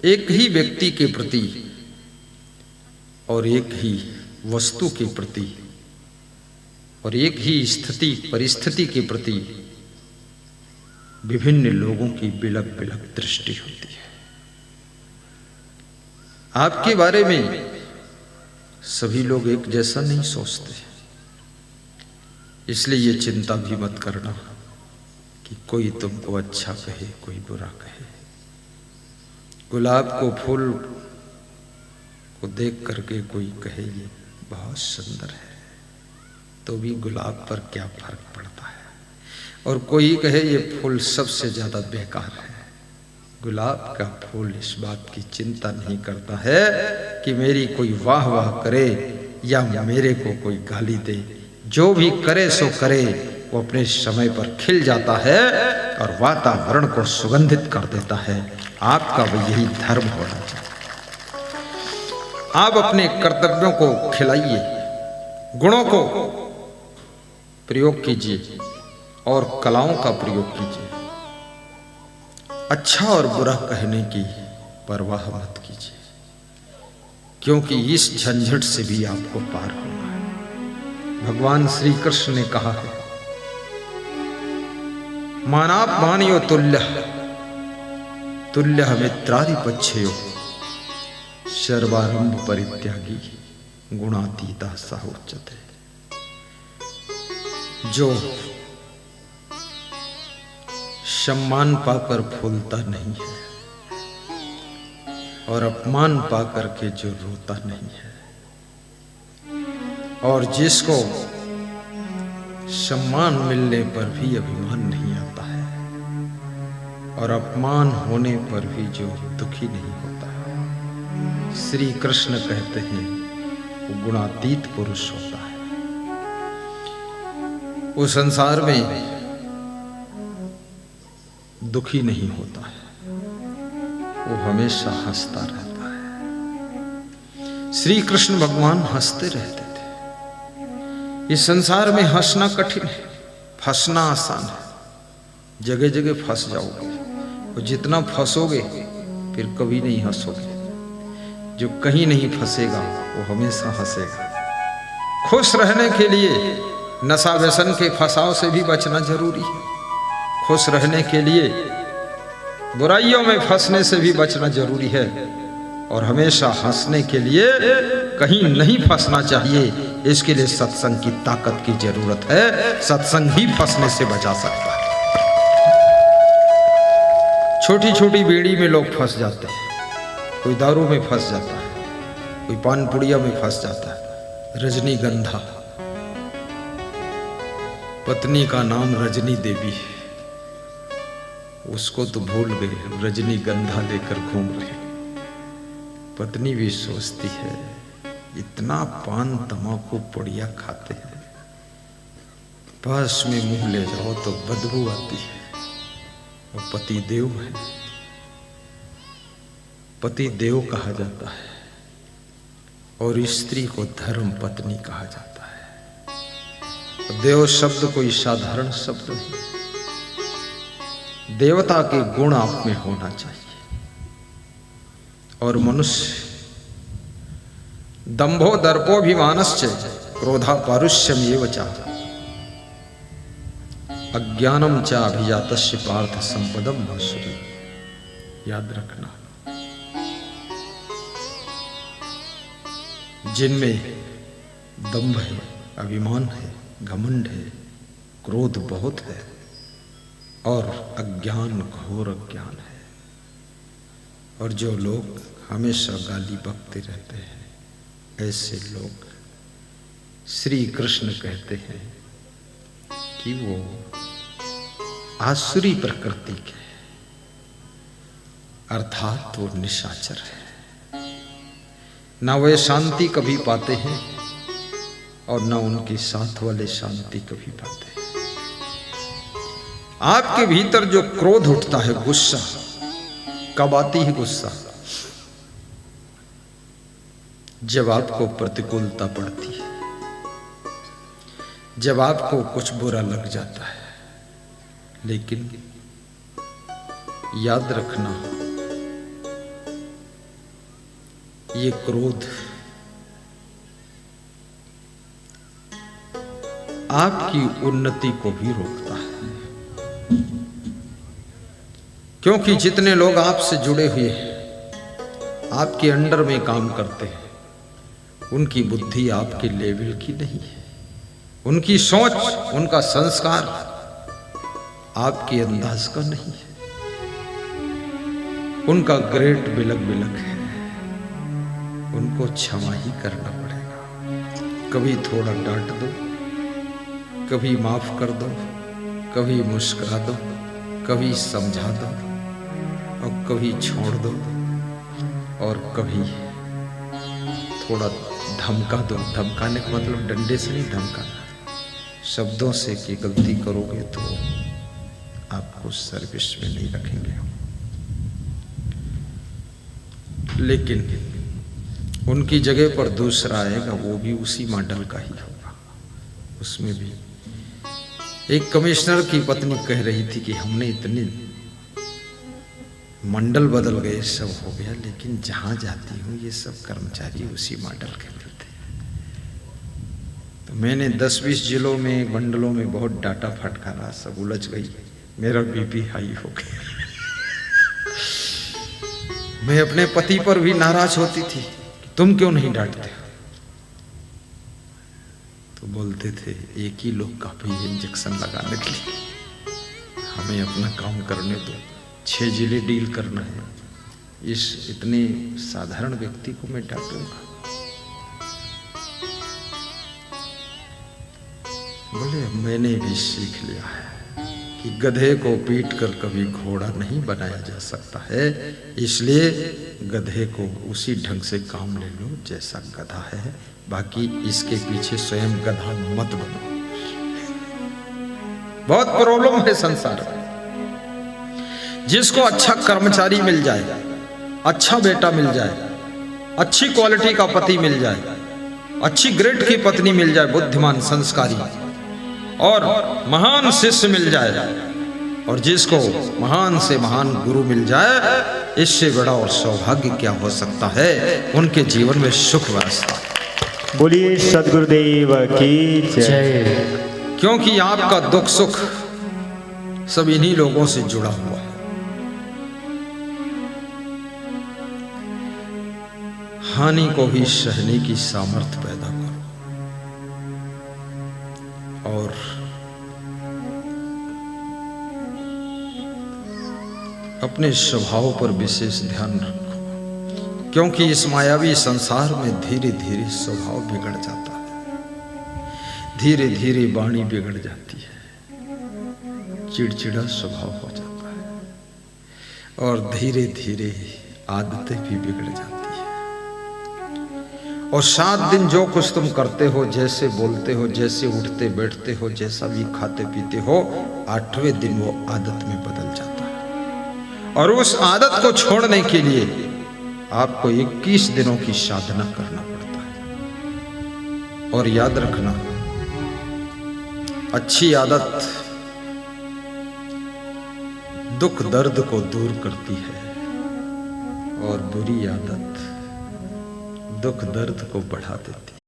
एक ही व्यक्ति के प्रति और एक ही वस्तु के प्रति और एक ही स्थिति परिस्थिति के प्रति विभिन्न लोगों की बिलक बिलक दृष्टि होती है। आपके बारे में सभी लोग एक जैसा नहीं सोचते, इसलिए ये चिंता भी मत करना कि कोई तुमको अच्छा कहे कोई बुरा कहे। गुलाब को फूल को देख करके कोई कहे ये बहुत सुंदर है, तो भी गुलाब पर क्या फर्क पड़ता है, और कोई कहे ये फूल सबसे ज्यादा बेकार है। गुलाब का फूल इस बात की चिंता नहीं करता है कि मेरी कोई वाह वाह करे या मेरे को कोई गाली दे। जो भी करे सो करे, वो अपने समय पर खिल जाता है और वातावरण को सुगंधित कर देता है। आपका भी यही धर्म होना चाहिए। आप अपने कर्तव्यों को खिलाइए, गुणों को प्रयोग कीजिए और कलाओं का प्रयोग कीजिए। अच्छा और बुरा कहने की परवाह मत कीजिए, क्योंकि इस झंझट से भी आपको पार होना है। भगवान श्री कृष्ण ने कहा है, मानापमानयो तुल्य तुल्य मित्रादिपच्छयो सर्वारंभ परित्यागी गुणातीता स उच्यते। जो सम्मान पाकर फूलता नहीं है और अपमान पाकर के जो रोता नहीं है, और जिसको सम्मान मिलने पर भी अभिमान नहीं आता है और अपमान होने पर भी जो दुखी नहीं होता है, श्री कृष्ण कहते हैं वो गुणातीत पुरुष होता है। वो संसार में दुखी नहीं होता है, वो हमेशा हंसता रहता है। श्री कृष्ण भगवान हंसते रहते थे। इस संसार में हंसना कठिन है, फंसना आसान है। जगह जगह फंस जाओगे, और जितना फंसोगे फिर कभी नहीं हंसोगे। जो कहीं नहीं फंसेगा वो हमेशा हंसेगा। खुश रहने के लिए नशा व्यसन के फंसाव से भी बचना जरूरी है। खुश रहने के लिए बुराइयों में फंसने से भी बचना जरूरी है, और हमेशा हंसने के लिए कहीं नहीं फंसना चाहिए। इसके लिए सत्संग की ताकत की जरूरत है। सत्संग ही फंसने से बचा सकता है। छोटी छोटी बेड़ी में लोग फंस जाते हैं। कोई दारू में फंस जाता है, कोई पान पुड़िया में फंस जाता है। रजनीगंधा, पत्नी का नाम रजनी देवी है, उसको तो भूल गए, रजनीगंधा लेकर घूम रहे। पत्नी भी सोचती है इतना पान तमाकू पुड़िया खाते हैं, पास में मुंह ले जाओ तो बदबू आती है। वो पति देव है, पति देव कहा जाता है, और स्त्री को धर्म पत्नी कहा जाता है। देव शब्द कोई साधारण शब्द नहीं, देवता के गुण आप में होना चाहिए। और मनुष्य दंभो दर्पोभिमानश्च क्रोधा पारुष्यमेव च अज्ञानम च अभिजातस्य पार्थ संपदम भसूरि। याद रखना, जिनमें दंभ है, अभिमान है, घमंड है, क्रोध बहुत है और अज्ञान घोर अज्ञान है, और जो लोग हमेशा गाली बकते रहते हैं, ऐसे लोग श्री कृष्ण कहते हैं कि वो आसुरी प्रकृति के, अर्थात वो निशाचर है। ना वे शांति कभी पाते हैं और ना उनके साथ वाले शांति कभी पाते हैं। आपके भीतर जो क्रोध उठता है, गुस्सा, कब आती है गुस्सा? जब आपको प्रतिकूलता पड़ती है, जब आपको कुछ बुरा लग जाता है। लेकिन याद रखना, ये क्रोध आपकी उन्नति को भी रोकता है, क्योंकि जितने लोग आपसे जुड़े हुए हैं, आपके अंडर में काम करते हैं, उनकी बुद्धि आपके लेवल की नहीं है, उनकी सोच, उनका संस्कार आपके अंदाज का नहीं है, उनका ग्रेड बिलक बिलक है, उनको क्षमा ही करना पड़ेगा। कभी थोड़ा डांट दो, कभी माफ कर दो, कभी मुस्कुरा दो, कभी समझा दो और कभी छोड़ दो, और कभी थोड़ा धमका दो। धमकाने का मतलब डंडे से नहीं धमकाना, शब्दों से कि गलती करोगे तो आपको सर्विस में नहीं रखेंगे। लेकिन उनकी जगह पर दूसरा आएगा, वो भी उसी मॉडल का ही होगा। उसमें भी एक कमिश्नर की पत्नी कह रही थी कि हमने इतने मंडल बदल गए, सब हो गया, लेकिन जहां जाती हूँ ये सब कर्मचारी उसी मॉडल के मिलते हैं। तो मैंने 10-20 जिलों में, मंडलों में बहुत डाटा फटकारा, सब उलझ गई, मेरा बीपी हाई हो गया। मैं अपने पति पर भी नाराज होती थी, तुम क्यों नहीं डांटते हो? तो बोलते थे एक ही लोग काफी इंजेक्शन लगाने के लिए, हमें अपना काम करने दो, 6 जिले डील करना है, इस इतने साधारण व्यक्ति को मैं डांटूंगा? बोले मैंने भी सीख लिया है कि गधे को पीट कर कभी घोड़ा नहीं बनाया जा सकता है, इसलिए गधे को उसी ढंग से काम ले लो जैसा गधा है, बाकी इसके पीछे स्वयं गधा मत बनो। बहुत प्रॉब्लम है संसार में। जिसको अच्छा कर्मचारी मिल जाए, अच्छा बेटा मिल जाए, अच्छी क्वालिटी का पति मिल जाए, अच्छी ग्रेड की पत्नी मिल जाए, बुद्धिमान संस्कारी और महान शिष्य मिल जाए, और जिसको महान से महान गुरु मिल जाए, इससे बड़ा और सौभाग्य क्या हो सकता है? उनके जीवन में सुख बरसता है। बोलिए सद्गुरुदेव की जय। क्योंकि आपका दुख सुख सब इन्हीं लोगों से जुड़ा हुआ है। हानि को भी सहने की सामर्थ्य पैदा करो और अपने स्वभाव पर विशेष ध्यान रखो, क्योंकि इस मायावी संसार में धीरे धीरे स्वभाव बिगड़ जाता है, धीरे धीरे वाणी बिगड़ जाती है, चिड़चिड़ा स्वभाव हो जाता है और धीरे धीरे आदतें भी बिगड़ जाती है। और 7 दिन जो कुछ तुम करते हो, जैसे बोलते हो, जैसे उठते बैठते हो, जैसा भी खाते पीते हो, 8वें दिन वो आदत में बदल जाता है। और उस आदत को छोड़ने के लिए आपको 21 दिनों की साधना करना पड़ता है। और याद रखना, अच्छी आदत दुख दर्द को दूर करती है और बुरी आदत दुख दर्द को बढ़ा देती है।